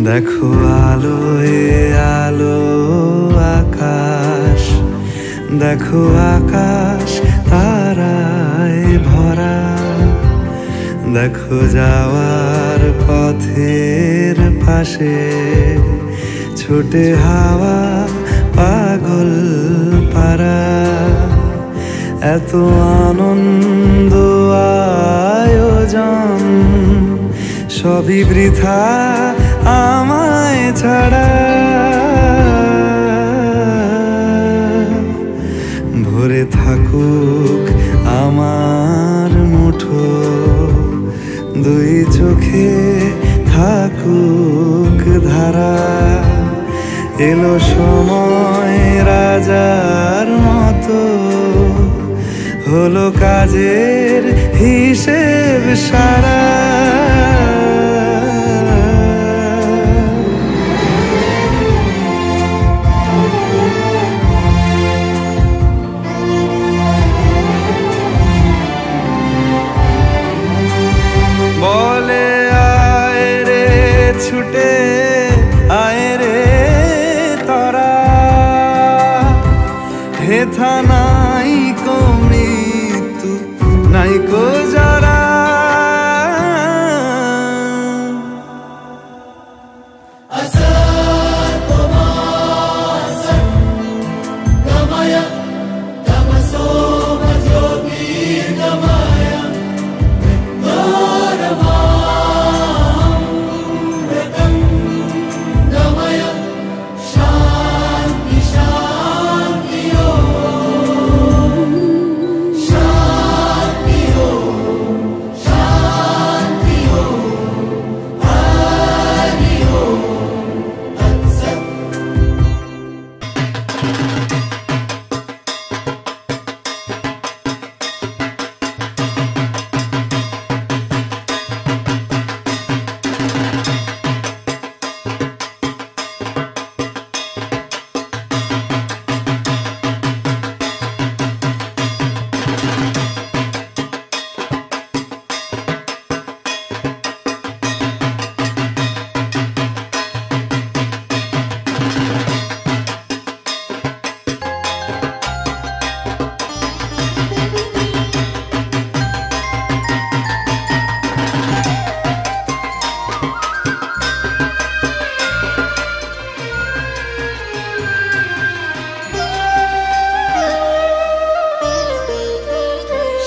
দেখো আলোয় আলো আকাশ, দেখো আকাশ তারায় ভরা, দেখো যাওয়ার পথের পাশে ছোটে হাওয়া পাগল পারা। এত আনন্দ আয়োজন সবই বৃথা আমায় ছাড়া। ভরে থাকুক আমার মুঠো, দুই চোখে থাকুক ধারা। এলো সময় রাজার মতো, হলো কাজের হিসেব সারা। বলে আয় রে ছুটে আয় রে তারা, হেথা নাই কো মৃত্যু নাই কো যারা।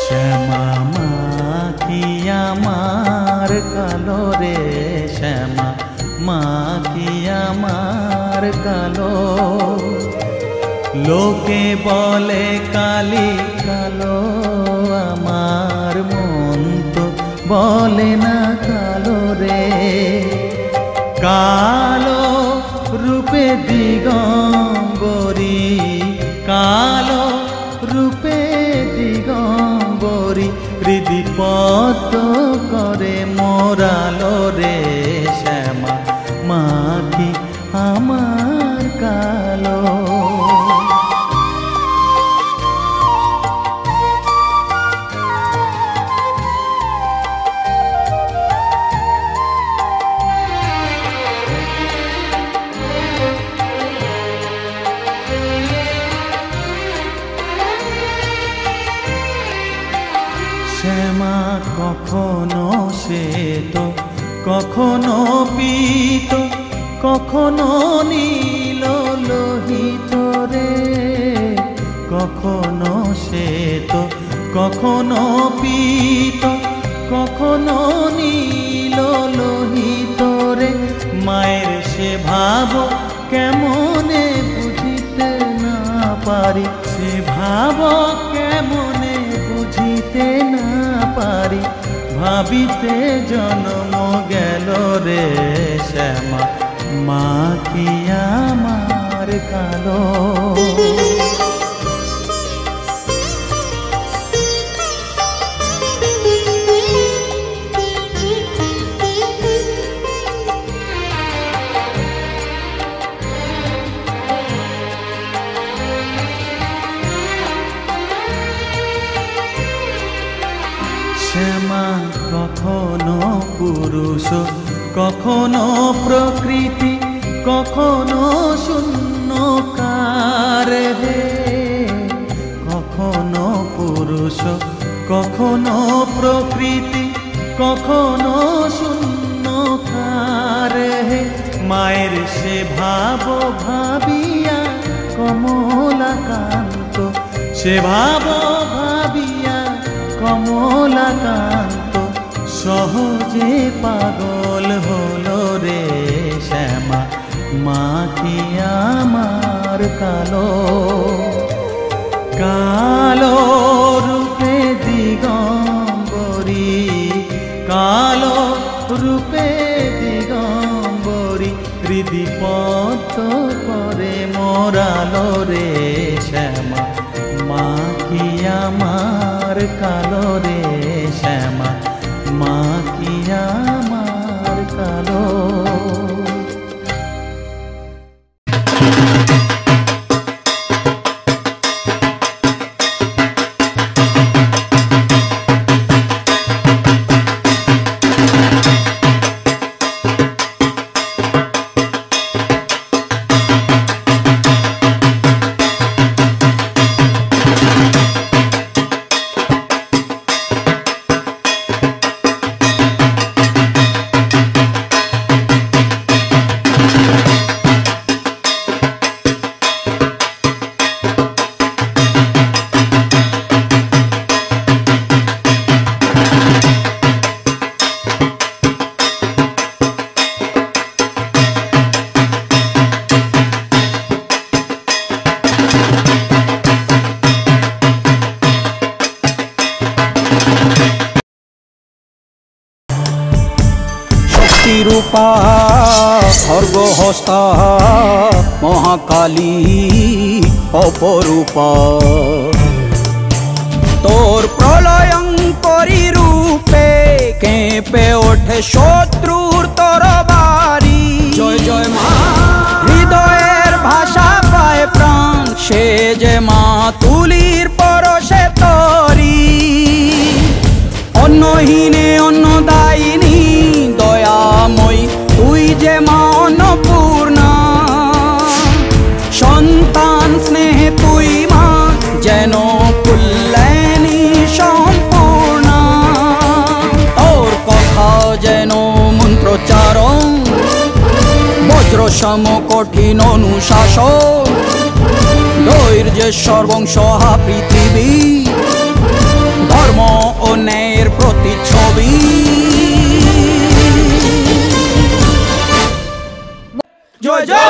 শ্যামা মা কি আমার কালো রে, শ্যামা মা কি আমার কালো। লোকে বলে কালি কালো, আমার মন তো বলে না কালো রে। কালো রূপে দিগম্বরী, কালো রূপে দিগম্বরী, হৃদি পদ্ম করে মোরালো রে। শ্যামা মা কি আমার কালো। শ্যামা কখনো শ্বেত, কখনো পীত, কখনো নীল লোহিত রে। কখনো শ্বেত, কখনো পীত, কখনো নীল লোহিত রে। মায়ের সে ভাব কেমনে বুঝিতে পারি, সে ভাব কেমনে বুঝিতে না পারি, ভাবিতে জন্ম গেল রে শ্যামা, মা কি আমার কালো। শ্যামা কখনো পুরুষ, কখনো প্রকৃতি, কখনো শূন্যকার হে, কখনো পুরুষ, কখনো প্রকৃতি, কখনো শূন্যকার হে। মায়ের সে ভাব ভাবিয়া কমলাকান্ত, সে ভাব ভাবিয়া কমলাকান্ত সহজে পাগল হলো রে শ্যামা, মা কি আমার কালো। কালো রূপে দিগম্বরী, কালো রূপে দিগম্বরী, হৃদি পদ্ম করে মোরালো রে শ্যামা, মা কি আমার কালো রে শ্যামা, মা কি আমার কালো। রূপা খর্গহস্তা মহাকালী অপরূপা, তোর প্রলয়ঙ্করী রূপে কেঁপে ওঠে শত্রুর তরবারি। জয় জয় মা, হৃদয়ের ভাষা পায় প্রাণ, সে যে মা তুলির পরশে তরি। অন্নহীনে অন্নদায়িনী দয়াময়ী, তুই যে মা অন্নপূর্ণা। সন্তান স্নেহে তুই মা যেন কল্যাণী সম্পূর্ণা। তোর কথা যেন মন্ত্রোচ্চারণ, বজ্রসম কঠিন অনুশাসন। ধৈর্যেশ্বর বংশহা পৃথিবী, ধর্ম ও ন্যায়ের প্রতিচ্ছবি। জয় জয়